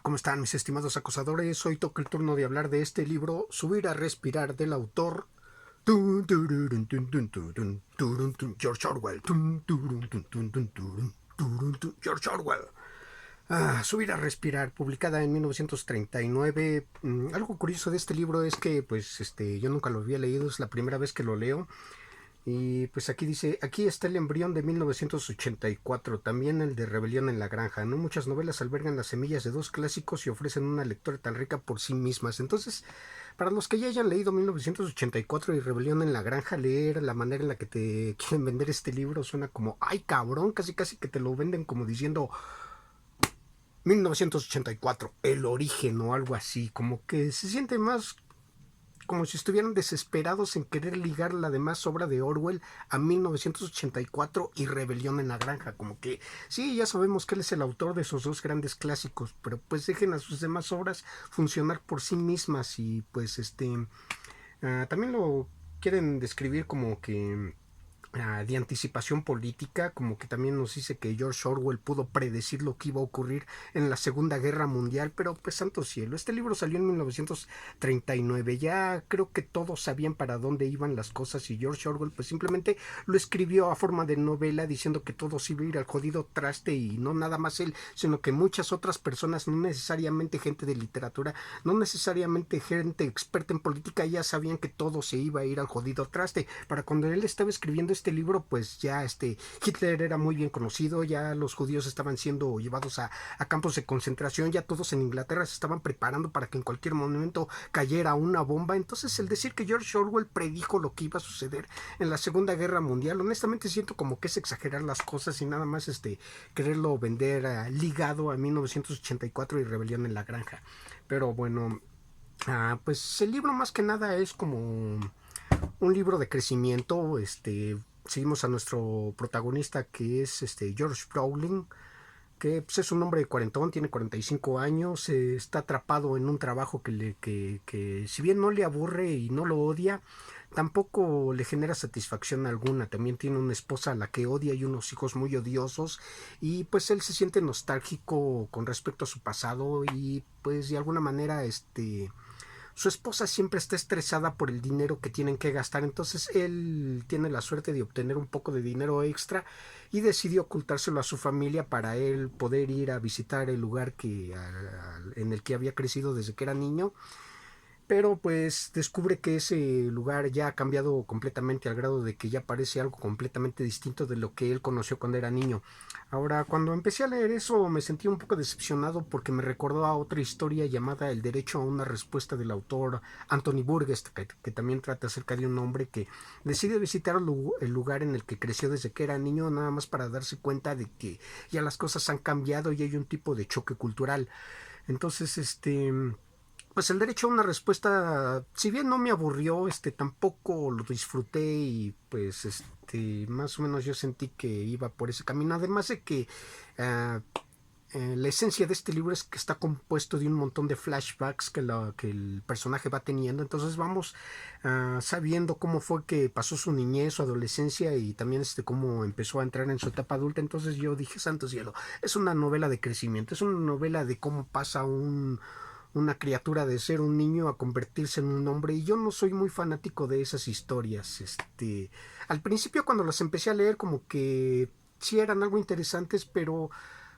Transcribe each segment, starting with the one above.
¿Cómo están mis estimados acosadores? Hoy toca el turno de hablar de este libro, Subir a respirar, del autor George Orwell. George Orwell. Subir a respirar, publicada en 1939. Algo curioso de este libro es que yo nunca lo había leído, es la primera vez que lo leo. Y pues aquí dice, aquí está el embrión de 1984, también el de Rebelión en la Granja. No muchas novelas albergan las semillas de dos clásicos y ofrecen una lectura tan rica por sí mismas. Entonces, para los que ya hayan leído 1984 y Rebelión en la Granja, leer la manera en la que te quieren vender este libro suena como, ay cabrón, casi casi que te lo venden como diciendo 1984, el origen o algo así, como que se siente más como si estuvieran desesperados en querer ligar la demás obra de Orwell a 1984 y Rebelión en la Granja. Como que sí, ya sabemos que él es el autor de esos dos grandes clásicos, pero pues dejen a sus demás obras funcionar por sí mismas y también lo quieren describir como que de anticipación política, como que también nos dice que George Orwell pudo predecir lo que iba a ocurrir en la Segunda Guerra Mundial, pero pues santo cielo, este libro salió en 1939, ya creo que todos sabían para dónde iban las cosas y George Orwell pues simplemente lo escribió a forma de novela diciendo que todo se iba a ir al jodido traste y no nada más él, sino que muchas otras personas, no necesariamente gente de literatura, no necesariamente gente experta en política, ya sabían que todo se iba a ir al jodido traste. Para cuando él estaba escribiendo este libro, pues ya Hitler era muy bien conocido, ya los judíos estaban siendo llevados a campos de concentración, ya todos en Inglaterra se estaban preparando para que en cualquier momento cayera una bomba. Entonces el decir que George Orwell predijo lo que iba a suceder en la Segunda Guerra Mundial, honestamente siento como que es exagerar las cosas y nada más quererlo vender ligado a 1984 y Rebelión en la Granja. Pero bueno, pues el libro más que nada es como un libro de crecimiento. Seguimos a nuestro protagonista que es George Browning, que pues, es un hombre de cuarentón, tiene 45 años, está atrapado en un trabajo que si bien no le aburre y no lo odia, tampoco le genera satisfacción alguna. También tiene una esposa a la que odia y unos hijos muy odiosos y pues él se siente nostálgico con respecto a su pasado y pues de alguna manera su esposa siempre está estresada por el dinero que tienen que gastar, entonces él tiene la suerte de obtener un poco de dinero extra y decidió ocultárselo a su familia para él poder ir a visitar el lugar en el que había crecido desde que era niño, pero pues descubre que ese lugar ya ha cambiado completamente al grado de que ya parece algo completamente distinto de lo que él conoció cuando era niño. Ahora, cuando empecé a leer eso me sentí un poco decepcionado porque me recordó a otra historia llamada El derecho a una respuesta del autor Anthony Burgess, que también trata acerca de un hombre que decide visitar el lugar en el que creció desde que era niño nada más para darse cuenta de que ya las cosas han cambiado y hay un tipo de choque cultural. Entonces, pues el derecho a una respuesta, si bien no me aburrió, tampoco lo disfruté y pues más o menos yo sentí que iba por ese camino. Además de que uh, la esencia de este libro es que está compuesto de un montón de flashbacks que el personaje va teniendo. Entonces vamos sabiendo cómo fue que pasó su niñez, su adolescencia y también cómo empezó a entrar en su etapa adulta. Entonces yo dije, santo cielo, es una novela de crecimiento, es una novela de cómo pasa una criatura de ser un niño a convertirse en un hombre y yo no soy muy fanático de esas historias. Al principio cuando las empecé a leer como que sí eran algo interesantes, pero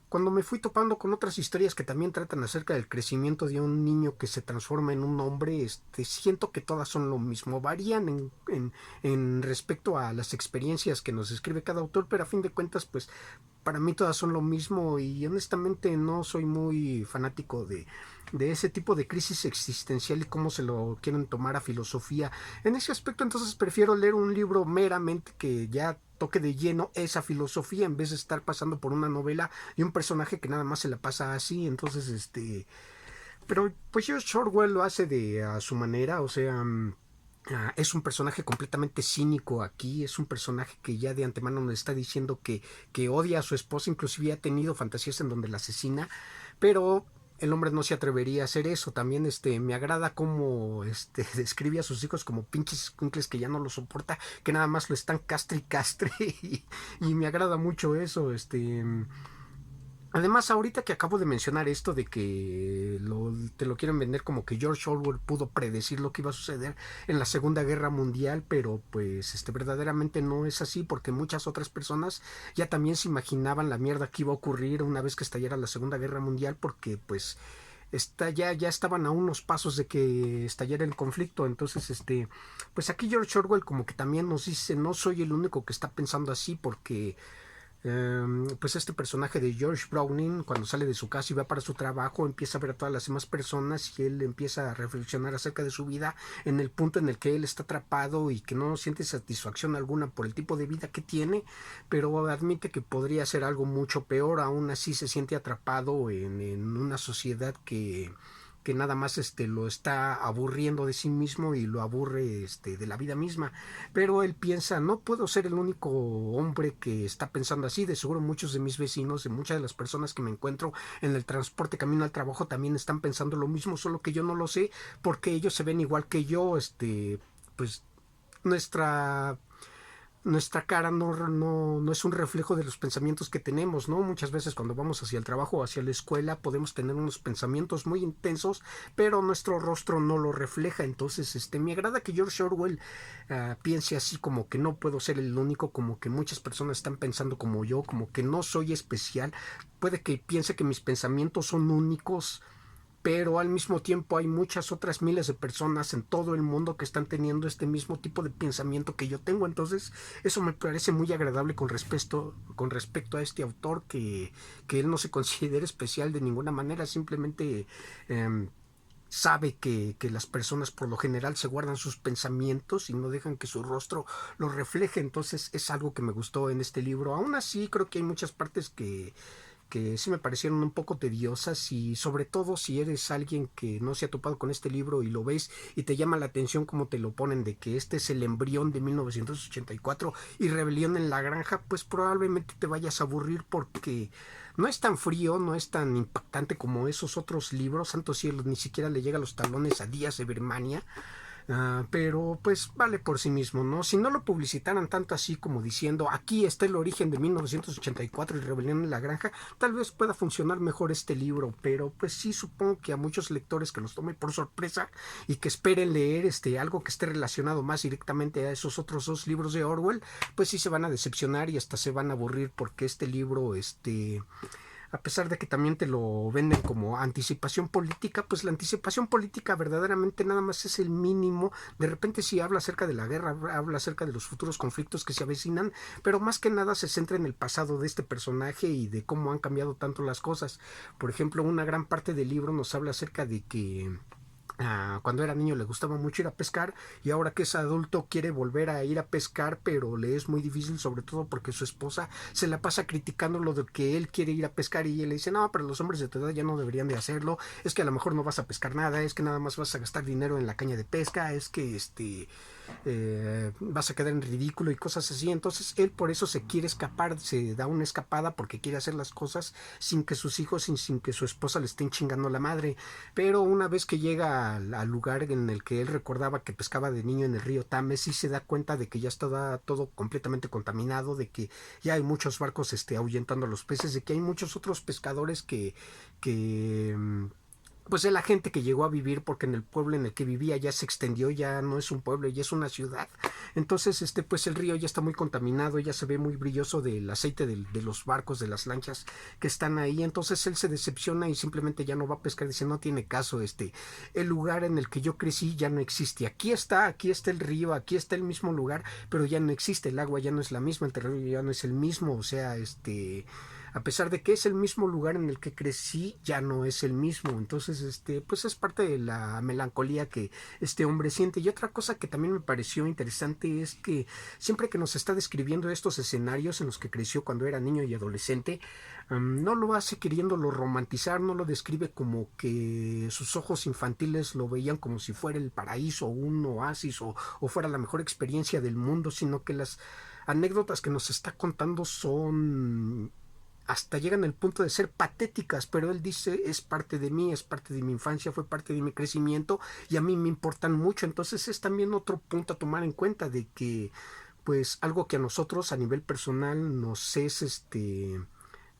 cuando me fui topando con otras historias que también tratan acerca del crecimiento de un niño que se transforma en un hombre, siento que todas son lo mismo, varían en respecto a las experiencias que nos escribe cada autor, pero a fin de cuentas, pues para mí todas son lo mismo y honestamente no soy muy fanático de ese tipo de crisis existencial y cómo se lo quieren tomar a filosofía. En ese aspecto entonces prefiero leer un libro meramente que ya toque de lleno esa filosofía en vez de estar pasando por una novela y un personaje que nada más se la pasa así. Entonces pero pues George Orwell lo hace de a su manera, o sea, es un personaje completamente cínico aquí, es un personaje que ya de antemano nos está diciendo que odia a su esposa, inclusive ha tenido fantasías en donde la asesina, pero el hombre no se atrevería a hacer eso. También me agrada cómo describe a sus hijos como pinches escuincles que ya no lo soporta, que nada más lo están castre y castre y me agrada mucho eso. Además, ahorita que acabo de mencionar esto de que te lo quieren vender como que George Orwell pudo predecir lo que iba a suceder en la Segunda Guerra Mundial, pero pues verdaderamente no es así, porque muchas otras personas ya también se imaginaban la mierda que iba a ocurrir una vez que estallara la Segunda Guerra Mundial, porque pues ya estaban a unos pasos de que estallara el conflicto. Entonces, pues aquí George Orwell como que también nos dice, no soy el único que está pensando así, porque pues este personaje de George Browning, cuando sale de su casa y va para su trabajo, empieza a ver a todas las demás personas y él empieza a reflexionar acerca de su vida en el punto en el que él está atrapado y que no siente satisfacción alguna por el tipo de vida que tiene, pero admite que podría ser algo mucho peor. Aún así se siente atrapado en una sociedad que nada más lo está aburriendo de sí mismo y lo aburre de la vida misma. Pero él piensa, no puedo ser el único hombre que está pensando así. De seguro muchos de mis vecinos, de muchas de las personas que me encuentro en el transporte camino al trabajo también están pensando lo mismo, solo que yo no lo sé porque ellos se ven igual que yo. Pues nuestra cara no es un reflejo de los pensamientos que tenemos, ¿no? Muchas veces cuando vamos hacia el trabajo o hacia la escuela podemos tener unos pensamientos muy intensos, pero nuestro rostro no lo refleja. Entonces, me agrada que George Orwell piense así, como que no puedo ser el único, como que muchas personas están pensando como yo, como que no soy especial. Puede que piense que mis pensamientos son únicos, pero al mismo tiempo hay muchas otras miles de personas en todo el mundo que están teniendo este mismo tipo de pensamiento que yo tengo. Entonces eso me parece muy agradable con respecto a este autor, que él no se considera especial de ninguna manera, simplemente sabe que las personas por lo general se guardan sus pensamientos y no dejan que su rostro los refleje. Entonces es algo que me gustó en este libro. Aún así creo que hay muchas partes que sí me parecieron un poco tediosas, y sobre todo si eres alguien que no se ha topado con este libro y lo ves y te llama la atención como te lo ponen, de que este es el embrión de 1984 y Rebelión en la Granja, pues probablemente te vayas a aburrir, porque no es tan frío, no es tan impactante como esos otros libros. Santo cielo, ni siquiera le llega a los talones a Días de Birmania. Pero pues vale por sí mismo, ¿no? Si no lo publicitaran tanto así como diciendo aquí está el origen de 1984 y Rebelión en la Granja, tal vez pueda funcionar mejor este libro. Pero pues sí, supongo que a muchos lectores que los tome por sorpresa y que esperen leer algo que esté relacionado más directamente a esos otros dos libros de Orwell, pues sí se van a decepcionar y hasta se van a aburrir, porque este libro, a pesar de que también te lo venden como anticipación política, pues la anticipación política verdaderamente nada más es el mínimo. De repente sí habla acerca de la guerra, habla acerca de los futuros conflictos que se avecinan, pero más que nada se centra en el pasado de este personaje y de cómo han cambiado tanto las cosas. Por ejemplo, una gran parte del libro nos habla acerca de que cuando era niño le gustaba mucho ir a pescar, y ahora que es adulto quiere volver a ir a pescar, pero le es muy difícil, sobre todo porque su esposa se la pasa criticando lo de que él quiere ir a pescar, y él le dice, no, pero los hombres de tu edad ya no deberían de hacerlo, es que a lo mejor no vas a pescar nada, es que nada más vas a gastar dinero en la caña de pesca, es que vas a quedar en ridículo y cosas así. Entonces él por eso se quiere escapar, se da una escapada porque quiere hacer las cosas sin que sus hijos, sin que su esposa le estén chingando la madre. Pero una vez que llega al lugar en el que él recordaba que pescaba de niño en el río Tames, sí se da cuenta de que ya está todo completamente contaminado, de que ya hay muchos barcos ahuyentando a los peces, de que hay muchos otros pescadores que pues de la gente que llegó a vivir, porque en el pueblo en el que vivía ya se extendió, ya no es un pueblo, ya es una ciudad. Entonces pues el río ya está muy contaminado, ya se ve muy brilloso del aceite de los barcos, de las lanchas que están ahí. Entonces él se decepciona y simplemente ya no va a pescar, dice, no tiene caso, el lugar en el que yo crecí ya no existe, aquí está el río, aquí está el mismo lugar, pero ya no existe, el agua ya no es la misma, el terreno ya no es el mismo. O sea, a pesar de que es el mismo lugar en el que crecí, ya no es el mismo. Entonces, pues es parte de la melancolía que este hombre siente. Y otra cosa que también me pareció interesante es que siempre que nos está describiendo estos escenarios en los que creció cuando era niño y adolescente, no lo hace queriéndolo romantizar, no lo describe como que sus ojos infantiles lo veían como si fuera el paraíso, un oasis, o fuera la mejor experiencia del mundo, sino que las anécdotas que nos está contando son, hasta llegan al punto de ser patéticas, pero él dice, es parte de mí, es parte de mi infancia, fue parte de mi crecimiento y a mí me importan mucho. Entonces es también otro punto a tomar en cuenta, de que pues algo que a nosotros a nivel personal nos es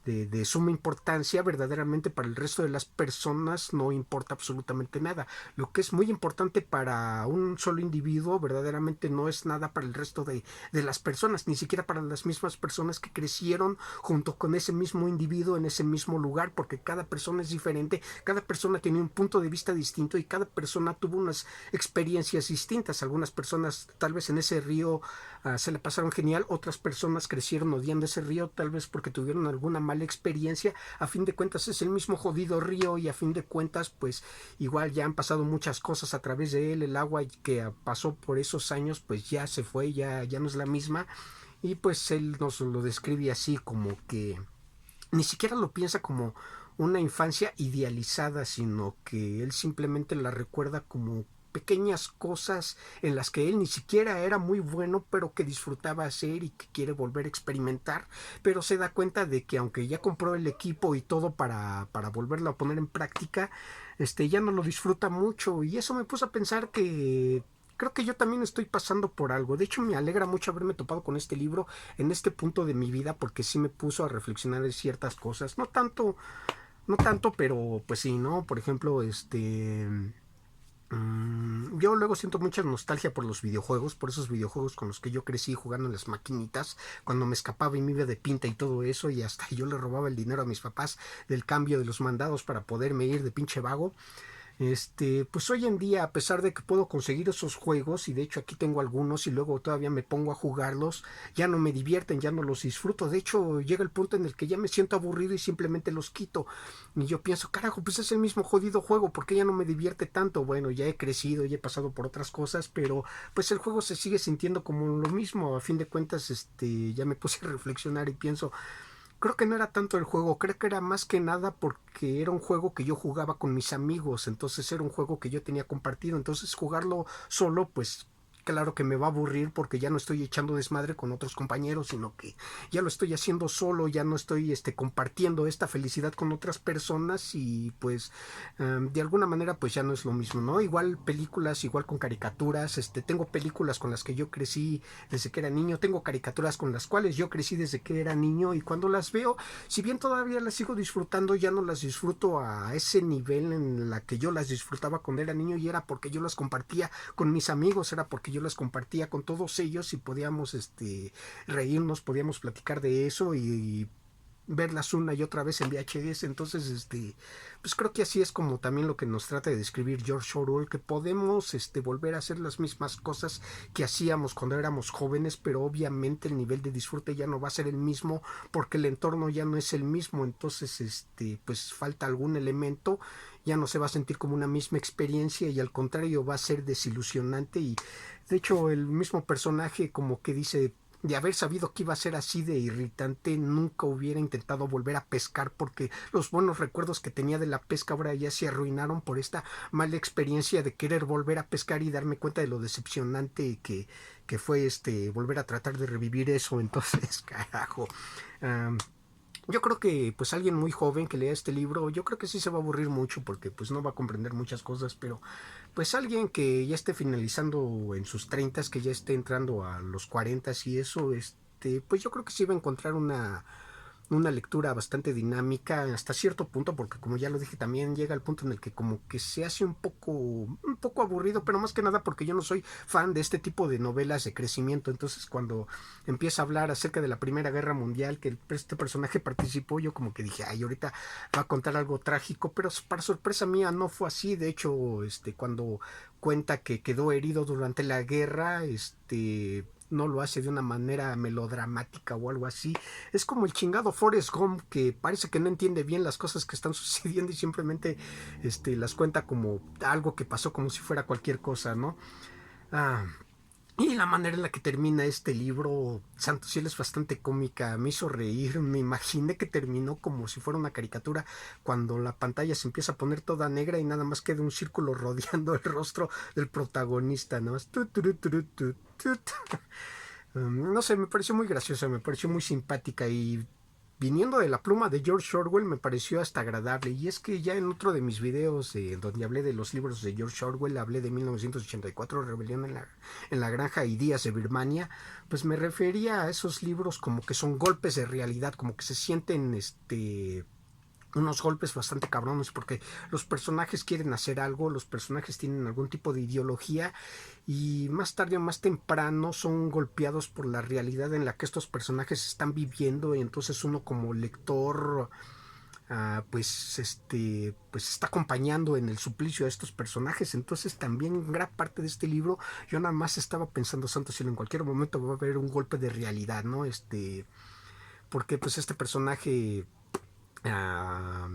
de suma importancia, verdaderamente para el resto de las personas no importa absolutamente nada. Lo que es muy importante para un solo individuo verdaderamente no es nada para el resto de las personas, ni siquiera para las mismas personas que crecieron junto con ese mismo individuo en ese mismo lugar, porque cada persona es diferente, cada persona tiene un punto de vista distinto y cada persona tuvo unas experiencias distintas. Algunas personas tal vez en ese río se la pasaron genial, otras personas crecieron odiando ese río, tal vez porque tuvieron alguna mala experiencia. A fin de cuentas es el mismo jodido río y a fin de cuentas pues igual ya han pasado muchas cosas a través de él. El agua que pasó por esos años pues ya se fue, ya no es la misma. Y pues él nos lo describe así, como que ni siquiera lo piensa como una infancia idealizada, sino que él simplemente la recuerda como pequeñas cosas en las que él ni siquiera era muy bueno, pero que disfrutaba hacer y que quiere volver a experimentar, pero se da cuenta de que aunque ya compró el equipo y todo para volverlo a poner en práctica, ya no lo disfruta mucho. Y eso me puso a pensar que creo que yo también estoy pasando por algo. De hecho, me alegra mucho haberme topado con este libro en este punto de mi vida, porque sí me puso a reflexionar de ciertas cosas. No tanto, pero pues sí, ¿no? Por ejemplo, yo luego siento mucha nostalgia por los videojuegos, por esos videojuegos con los que yo crecí jugando en las maquinitas, cuando me escapaba y me iba de pinta y todo eso, y hasta yo le robaba el dinero a mis papás del cambio de los mandados para poderme ir de pinche vago. Pues hoy en día, a pesar de que puedo conseguir esos juegos, y de hecho aquí tengo algunos y luego todavía me pongo a jugarlos, ya no me divierten, ya no los disfruto. De hecho, llega el punto en el que ya me siento aburrido y simplemente los quito. Y yo pienso, carajo, pues es el mismo jodido juego, ¿por qué ya no me divierte tanto? Bueno, ya he crecido, ya he pasado por otras cosas, pero pues el juego se sigue sintiendo como lo mismo. A fin de cuentas, ya me puse a reflexionar y pienso, creo que no era tanto el juego, creo que era más que nada porque era un juego que yo jugaba con mis amigos, entonces era un juego que yo tenía compartido, entonces jugarlo solo pues claro que me va a aburrir porque ya no estoy echando desmadre con otros compañeros, sino que ya lo estoy haciendo solo, ya no estoy compartiendo esta felicidad con otras personas y pues de alguna manera pues ya no es lo mismo, ¿no? Igual películas, igual con caricaturas, tengo películas con las que yo crecí desde que era niño, tengo caricaturas con las cuales yo crecí desde que era niño y cuando las veo, si bien todavía las sigo disfrutando, ya no las disfruto a ese nivel en la que yo las disfrutaba cuando era niño y era porque yo las compartía con mis amigos, era porque yo las compartía con todos ellos y podíamos reírnos, podíamos platicar de eso y verlas una y otra vez en VHS. Entonces pues creo que así es como también lo que nos trata de describir George Orwell, que podemos volver a hacer las mismas cosas que hacíamos cuando éramos jóvenes, pero obviamente el nivel de disfrute ya no va a ser el mismo porque el entorno ya no es el mismo. Entonces pues falta algún elemento, ya no se va a sentir como una misma experiencia y al contrario va a ser desilusionante. Y de hecho el mismo personaje como que dice, de haber sabido que iba a ser así de irritante, nunca hubiera intentado volver a pescar porque los buenos recuerdos que tenía de la pesca ahora ya se arruinaron por esta mala experiencia de querer volver a pescar y darme cuenta de lo decepcionante que fue volver a tratar de revivir eso. Entonces, carajo. Yo creo que pues alguien muy joven que lea este libro, yo creo que sí se va a aburrir mucho porque pues no va a comprender muchas cosas, pero pues alguien que ya esté finalizando en sus 30, que ya esté entrando a los 40 y eso, pues yo creo que sí va a encontrar una lectura bastante dinámica hasta cierto punto, porque como ya lo dije también llega el punto en el que como que se hace un poco aburrido, pero más que nada porque yo no soy fan de este tipo de novelas de crecimiento. Entonces cuando empieza a hablar acerca de la Primera Guerra Mundial, que este personaje participó, yo como que dije, ay, ahorita va a contar algo trágico, pero para sorpresa mía no fue así. De hecho, cuando cuenta que quedó herido durante la guerra, no lo hace de una manera melodramática o algo así. Es como el chingado Forrest Gump, que parece que no entiende bien las cosas que están sucediendo y simplemente las cuenta como algo que pasó, como si fuera cualquier cosa, ¿no? Ah, y la manera en la que termina este libro, santo cielo, es bastante cómica, me hizo reír, me imaginé que terminó como si fuera una caricatura, cuando la pantalla se empieza a poner toda negra y nada más queda un círculo rodeando el rostro del protagonista, ¿no? No sé, me pareció muy graciosa, me pareció muy simpática y viniendo de la pluma de George Orwell me pareció hasta agradable. Y es que ya en otro de mis videos donde hablé de los libros de George Orwell, hablé de 1984, Rebelión en la Granja y Días de Birmania, pues me refería a esos libros como que son golpes de realidad, como que se sienten unos golpes bastante cabrones porque los personajes quieren hacer algo, los personajes tienen algún tipo de ideología y más tarde o más temprano son golpeados por la realidad en la que estos personajes están viviendo y entonces uno como lector pues está acompañando en el suplicio de estos personajes. Entonces también gran parte de este libro yo nada más estaba pensando, santo cielo, en cualquier momento va a haber un golpe de realidad, ¿no? Porque pues este personaje uh,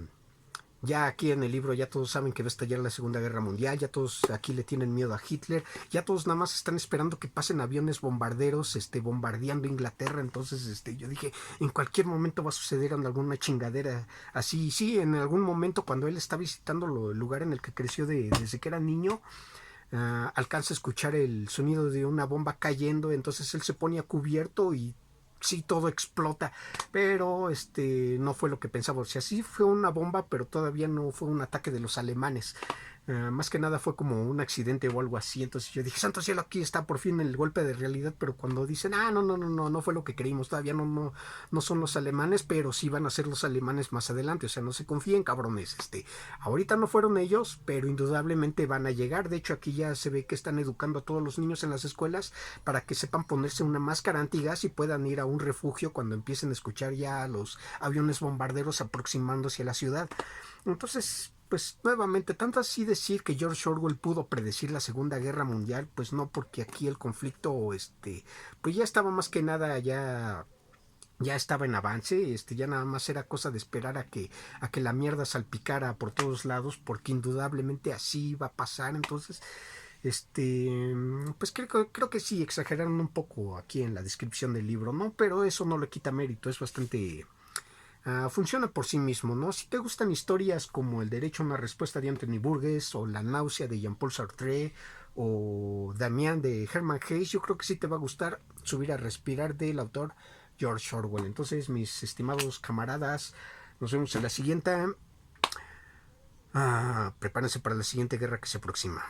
ya aquí en el libro ya todos saben que va a estallar la Segunda Guerra Mundial, ya todos aquí le tienen miedo a Hitler, ya todos nada más están esperando que pasen aviones bombarderos bombardeando Inglaterra. Entonces yo dije, en cualquier momento va a suceder alguna chingadera así. Y sí, en algún momento cuando él está visitando el lugar en el que creció desde que era niño, alcanza a escuchar el sonido de una bomba cayendo, entonces él se pone a cubierto y sí, todo explota, pero no fue lo que pensaba. O sea, sí fue una bomba, pero todavía no fue un ataque de los alemanes. Más que nada fue como un accidente o algo así. Entonces yo dije, santo cielo, aquí está por fin el golpe de realidad. Pero cuando dicen, no fue lo que creímos, todavía no son los alemanes, pero sí van a ser los alemanes más adelante. O sea, no se confíen, cabrones. Ahorita no fueron ellos, pero indudablemente van a llegar. De hecho, aquí ya se ve que están educando a todos los niños en las escuelas para que sepan ponerse una máscara antigas y puedan ir a un refugio cuando empiecen a escuchar ya los aviones bombarderos aproximándose a la ciudad. Entonces, pues nuevamente, tanto así decir que George Orwell pudo predecir la Segunda Guerra Mundial, pues no, porque aquí el conflicto, pues ya estaba más que nada ya estaba en avance. Ya nada más era cosa de esperar a que la mierda salpicara por todos lados, porque indudablemente así iba a pasar. Entonces, pues creo que sí exageraron un poco aquí en la descripción del libro, ¿no? Pero eso no le quita mérito, es bastante funciona por sí mismo, ¿no? Si te gustan historias como El derecho a una respuesta de Anthony Burgess o La náusea de Jean-Paul Sartre o Damián de Hermann Hesse, yo creo que sí te va a gustar Subir a respirar del autor George Orwell. Entonces, mis estimados camaradas, nos vemos en la siguiente. Prepárense para la siguiente guerra que se aproxima.